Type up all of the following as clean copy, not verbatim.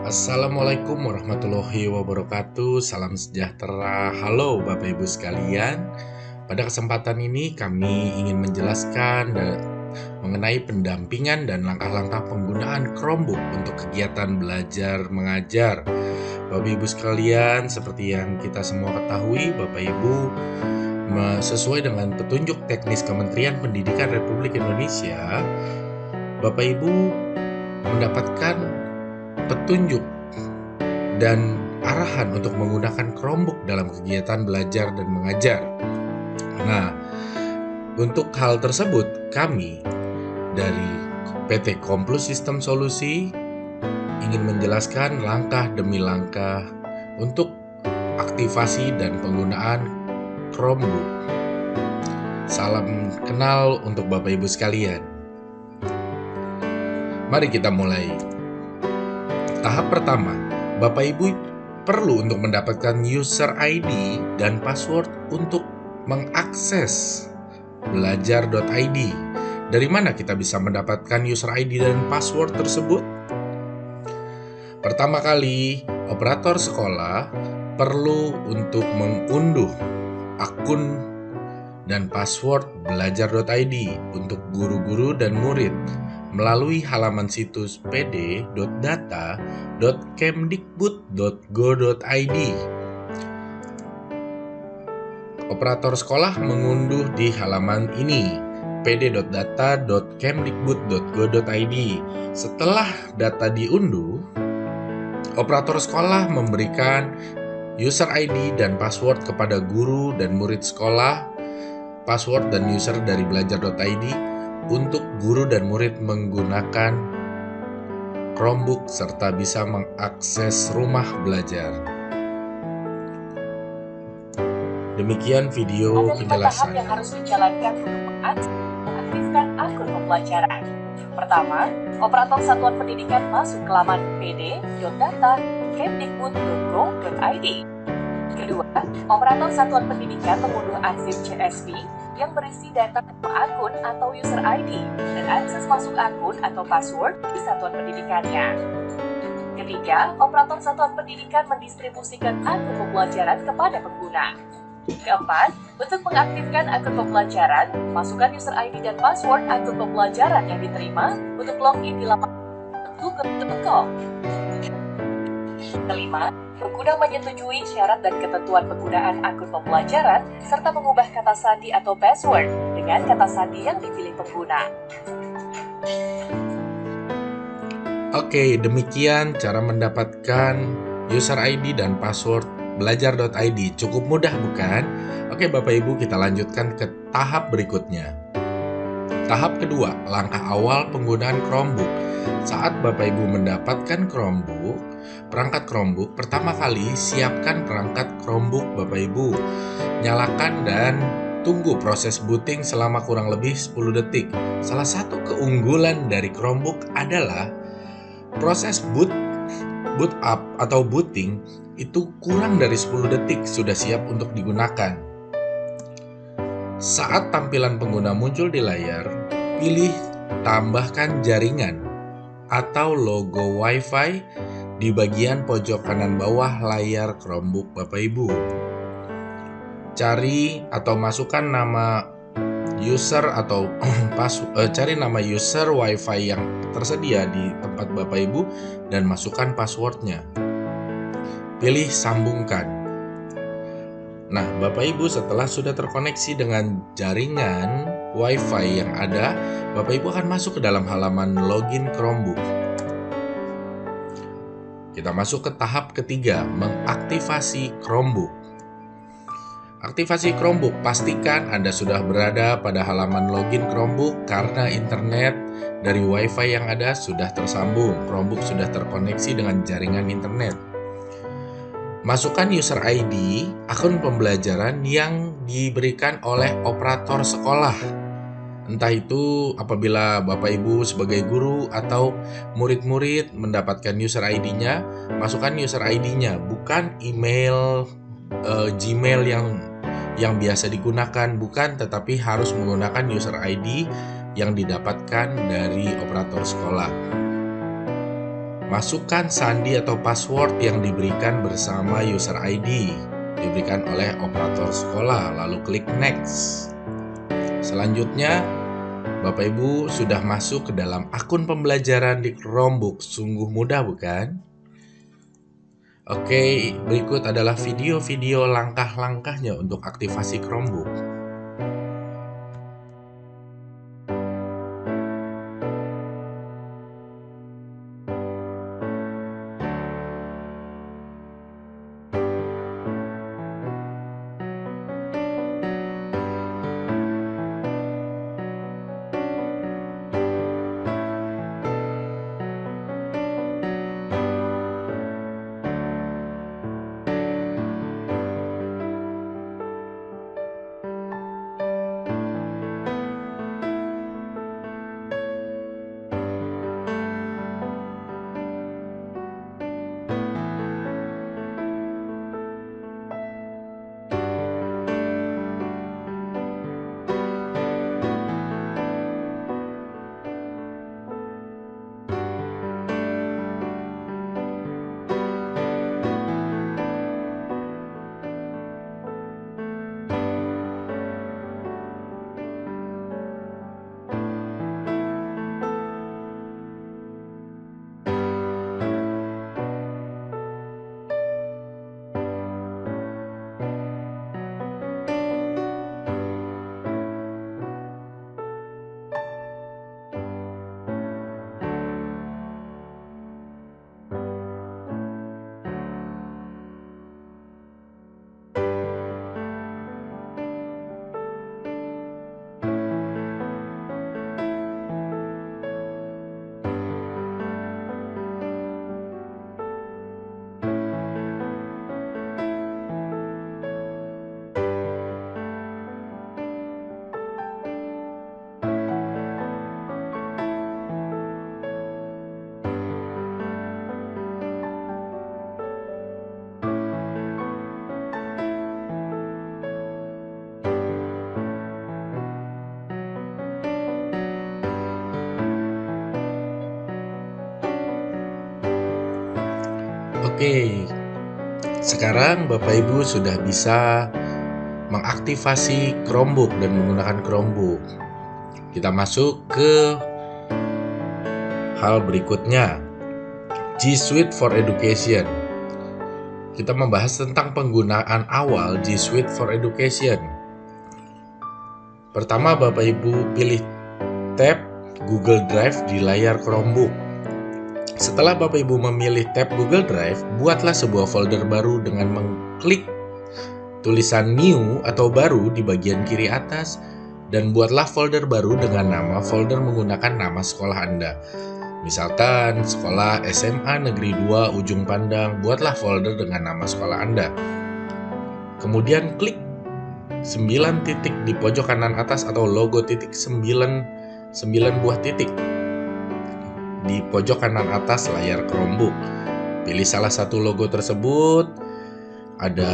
Assalamualaikum warahmatullahi wabarakatuh. Salam sejahtera. Halo Bapak Ibu sekalian. Pada kesempatan ini kami ingin menjelaskan mengenai pendampingan dan langkah-langkah penggunaan Chromebook untuk kegiatan belajar mengajar. Bapak Ibu sekalian, seperti yang kita semua ketahui, Bapak Ibu sesuai dengan petunjuk teknis Kementerian Pendidikan Republik Indonesia, Bapak Ibu mendapatkan petunjuk dan arahan untuk menggunakan Chromebook dalam kegiatan belajar dan mengajar. Nah, untuk hal tersebut kami dari PT Komplus Sistem Solusi ingin menjelaskan langkah demi langkah untuk aktivasi dan penggunaan Chromebook. Salam kenal untuk Bapak Ibu sekalian. Mari kita mulai. Tahap pertama, Bapak Ibu perlu untuk mendapatkan user ID dan password untuk mengakses belajar.id. Dari mana kita bisa mendapatkan user ID dan password tersebut? Pertama kali, operator sekolah perlu untuk mengunduh akun dan password belajar.id untuk guru-guru dan murid melalui halaman situs pd.data.kemdikbud.go.id. Operator sekolah mengunduh di halaman ini, pd.data.kemdikbud.go.id. Setelah data diunduh, operator sekolah memberikan user ID dan password kepada guru dan murid sekolah. Password dan user dari belajar.id untuk guru dan murid menggunakan Chromebook serta bisa mengakses rumah belajar. Demikian video penjelasan. Ada 5 tahap yang harus dijalankan untuk mengaktifkan akun pembelajaran. Pertama, operator satuan pendidikan masuk ke laman pd.data.kemdikbud.go.id. Kedua, operator satuan pendidikan mengunduh arsip CSV yang berisi data akun atau user ID dan akses masuk akun atau password di satuan pendidikannya. Ketiga, operator satuan pendidikan mendistribusikan akun pembelajaran kepada pengguna. Keempat, untuk mengaktifkan akun pembelajaran, masukkan user ID dan password akun pembelajaran yang diterima untuk login di laman google.com. Kelima, pengguna menyetujui syarat dan ketentuan penggunaan akun pembelajaran serta mengubah kata sandi atau password dengan kata sandi yang dipilih pengguna. Oke, demikian cara mendapatkan user ID dan password belajar.id. Cukup mudah bukan? Oke Bapak Ibu, kita lanjutkan ke tahap berikutnya. Tahap kedua, langkah awal penggunaan Chromebook. Saat Bapak Ibu mendapatkan perangkat Chromebook, pertama kali siapkan perangkat Chromebook Bapak Ibu. Nyalakan dan tunggu proses booting selama kurang lebih 10 detik. Salah satu keunggulan dari Chromebook adalah proses boot up atau booting itu kurang dari 10 detik sudah siap untuk digunakan. Saat tampilan pengguna muncul di layar, pilih tambahkan jaringan atau logo Wi-Fi di bagian pojok kanan bawah layar Chromebook Bapak Ibu. Cari atau masukkan nama user atau cari nama user Wi-Fi yang tersedia di tempat Bapak Ibu dan masukkan passwordnya. Pilih sambungkan. Nah, Bapak Ibu setelah sudah terkoneksi dengan jaringan Wi-Fi yang ada, Bapak Ibu akan masuk ke dalam halaman login Chromebook. Kita masuk ke tahap ketiga, mengaktifasi Chromebook. Aktivasi Chromebook, pastikan Anda sudah berada pada halaman login Chromebook karena internet dari Wi-Fi yang ada sudah tersambung. Chromebook sudah terkoneksi dengan jaringan internet. Masukkan user ID akun pembelajaran yang diberikan oleh operator sekolah. Entah itu apabila Bapak Ibu sebagai guru atau murid-murid mendapatkan user ID-nya, masukkan user ID-nya, bukan email Gmail yang biasa digunakan, bukan, tetapi harus menggunakan user ID yang didapatkan dari operator sekolah. Masukkan sandi atau password yang diberikan bersama user ID, diberikan oleh operator sekolah, lalu klik next. Selanjutnya, Bapak Ibu sudah masuk ke dalam akun pembelajaran di Chromebook. Sungguh mudah, bukan? Oke, berikut adalah video-video langkah-langkahnya untuk aktivasi Chromebook. Oke, sekarang Bapak Ibu sudah bisa mengaktifasi Chromebook dan menggunakan Chromebook. Kita masuk ke hal berikutnya, G Suite for Education. Kita membahas tentang penggunaan awal G Suite for Education. Pertama, Bapak Ibu pilih tab Google Drive di layar Chromebook. Setelah Bapak Ibu memilih tab Google Drive, buatlah sebuah folder baru dengan mengklik tulisan New atau baru di bagian kiri atas dan buatlah folder baru dengan nama folder menggunakan nama sekolah Anda. Misalkan sekolah SMA Negeri 2 Ujung Pandang, buatlah folder dengan nama sekolah Anda. Kemudian klik 9 titik di pojok kanan atas atau logo titik 9 buah titik di pojok kanan atas layar Chromebook. Pilih salah satu logo tersebut, ada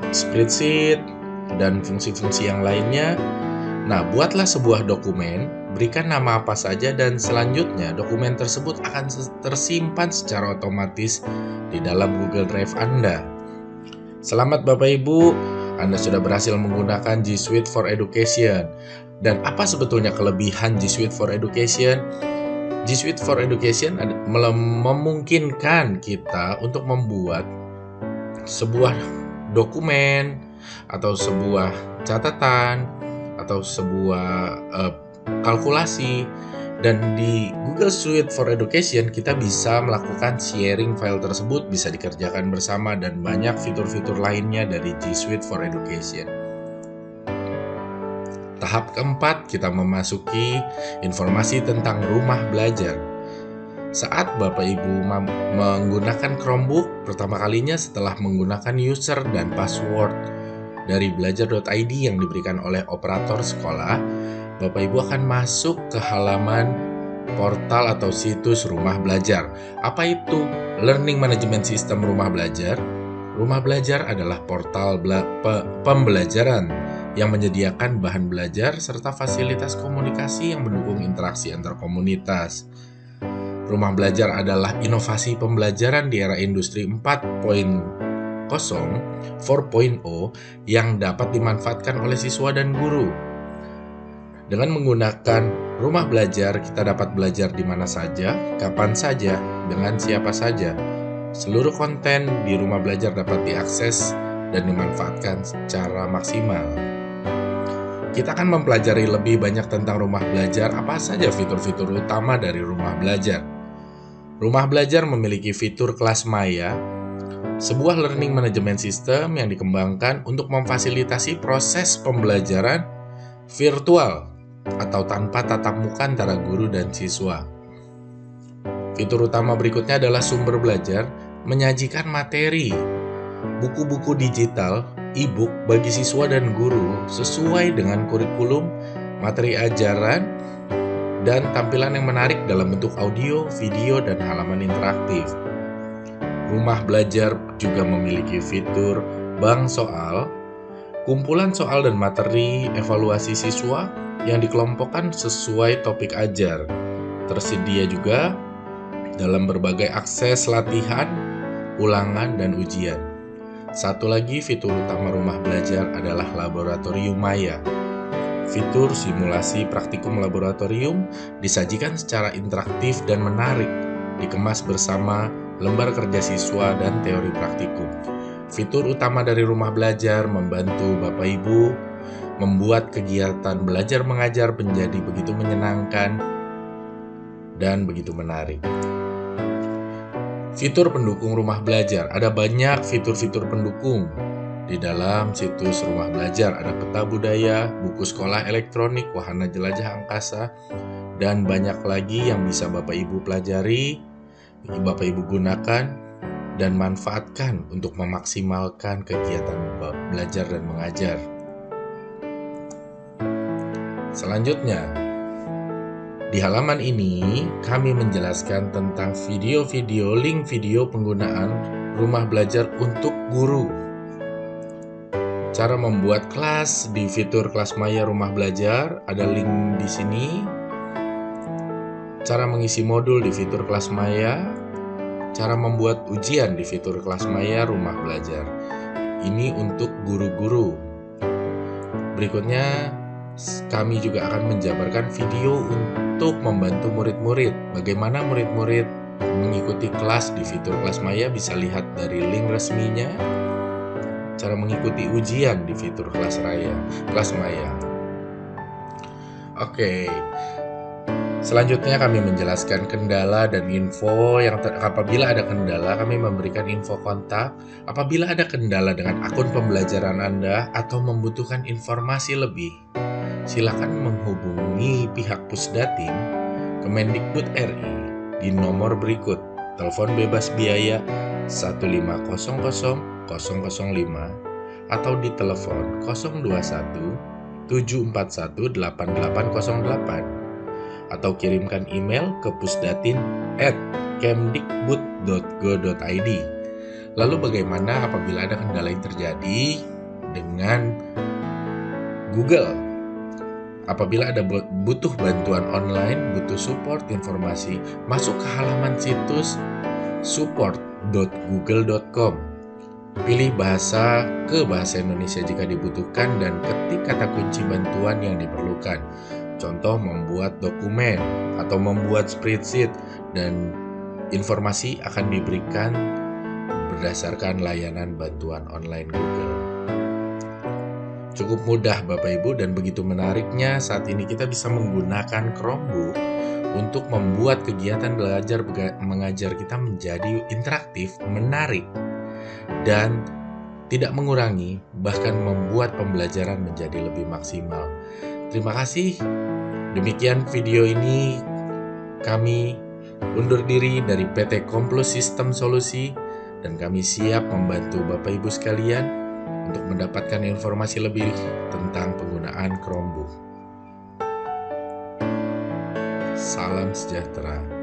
spreadsheet dan fungsi-fungsi yang lainnya. Nah, buatlah sebuah dokumen, berikan nama apa saja dan selanjutnya dokumen tersebut akan tersimpan secara otomatis di dalam Google Drive Anda. Selamat Bapak Ibu, Anda sudah berhasil menggunakan G Suite for Education. Dan apa sebetulnya kelebihan G Suite for Education? G Suite for Education memungkinkan kita untuk membuat sebuah dokumen atau sebuah catatan atau sebuah kalkulasi, dan di Google Suite for Education kita bisa melakukan sharing file tersebut, bisa dikerjakan bersama dan banyak fitur-fitur lainnya dari G Suite for Education. Tahap keempat, kita memasuki informasi tentang rumah belajar. Saat Bapak Ibu menggunakan Chromebook pertama kalinya setelah menggunakan user dan password dari belajar.id yang diberikan oleh operator sekolah, Bapak Ibu akan masuk ke halaman portal atau situs rumah belajar. Apa itu Learning Management System Rumah Belajar? Rumah belajar adalah portal pembelajaran yang menyediakan bahan belajar serta fasilitas komunikasi yang mendukung interaksi antar komunitas. Rumah belajar adalah inovasi pembelajaran di era industri 4.0 yang dapat dimanfaatkan oleh siswa dan guru. Dengan menggunakan rumah belajar, kita dapat belajar di mana saja, kapan saja, dengan siapa saja. Seluruh konten di rumah belajar dapat diakses dan dimanfaatkan secara maksimal. Kita akan mempelajari lebih banyak tentang rumah belajar, apa saja fitur-fitur utama dari rumah belajar. Rumah belajar memiliki fitur kelas maya, sebuah learning management system yang dikembangkan untuk memfasilitasi proses pembelajaran virtual atau tanpa tatap muka antara guru dan siswa. Fitur utama berikutnya adalah sumber belajar, menyajikan materi, buku-buku digital, e-book bagi siswa dan guru sesuai dengan kurikulum, materi ajaran, dan tampilan yang menarik dalam bentuk audio, video, dan halaman interaktif. Rumah belajar juga memiliki fitur bank soal, kumpulan soal dan materi evaluasi siswa yang dikelompokkan sesuai topik ajar. Tersedia juga dalam berbagai akses latihan, ulangan, dan ujian. Satu lagi fitur utama rumah belajar adalah laboratorium maya. Fitur simulasi praktikum laboratorium disajikan secara interaktif dan menarik, dikemas bersama lembar kerja siswa dan teori praktikum. Fitur utama dari rumah belajar membantu Bapak Ibu membuat kegiatan belajar mengajar menjadi begitu menyenangkan dan begitu menarik. Fitur pendukung rumah belajar. Ada banyak fitur-fitur pendukung di dalam situs rumah belajar. Ada peta budaya, buku sekolah elektronik, wahana jelajah angkasa, dan banyak lagi yang bisa Bapak Ibu pelajari, Bapak Ibu gunakan, dan manfaatkan untuk memaksimalkan kegiatan belajar dan mengajar. Selanjutnya, di halaman ini, kami menjelaskan tentang video-video, link video penggunaan rumah belajar untuk guru. Cara membuat kelas di fitur kelas maya rumah belajar, ada link di sini. Cara mengisi modul di fitur kelas maya, cara membuat ujian di fitur kelas maya rumah belajar. Ini untuk guru-guru. Berikutnya, kami juga akan menjabarkan video untuk membantu murid-murid. Bagaimana murid-murid mengikuti kelas di fitur kelas maya, bisa lihat dari link resminya. Cara mengikuti ujian di fitur kelas maya. Oke. Selanjutnya kami menjelaskan kendala dan info yang apabila ada kendala kami memberikan info kontak. Apabila ada kendala dengan akun pembelajaran Anda atau membutuhkan informasi lebih, silakan menghubungi pihak Pusdatin Kemendikbud RI di nomor berikut. Telepon bebas biaya 1500 005 atau di telepon 021 741 8808 atau kirimkan email ke pusdatin@kemdikbud.go.id. Lalu bagaimana apabila ada kendala yang terjadi dengan Google? Apabila ada butuh bantuan online, butuh support informasi, masuk ke halaman situs support.google.com. Pilih bahasa Indonesia jika dibutuhkan dan ketik kata kunci bantuan yang diperlukan. Contoh membuat dokumen atau membuat spreadsheet, dan informasi akan diberikan berdasarkan layanan bantuan online Google. Cukup mudah Bapak Ibu, dan begitu menariknya saat ini kita bisa menggunakan Chromebook untuk membuat kegiatan belajar mengajar kita menjadi interaktif, menarik, dan tidak mengurangi, bahkan membuat pembelajaran menjadi lebih maksimal. Terima kasih. Demikian video ini, kami undur diri dari PT Komplus Sistem Solusi, dan kami siap membantu Bapak Ibu sekalian untuk mendapatkan informasi lebih tentang penggunaan Chromebook. Salam sejahtera.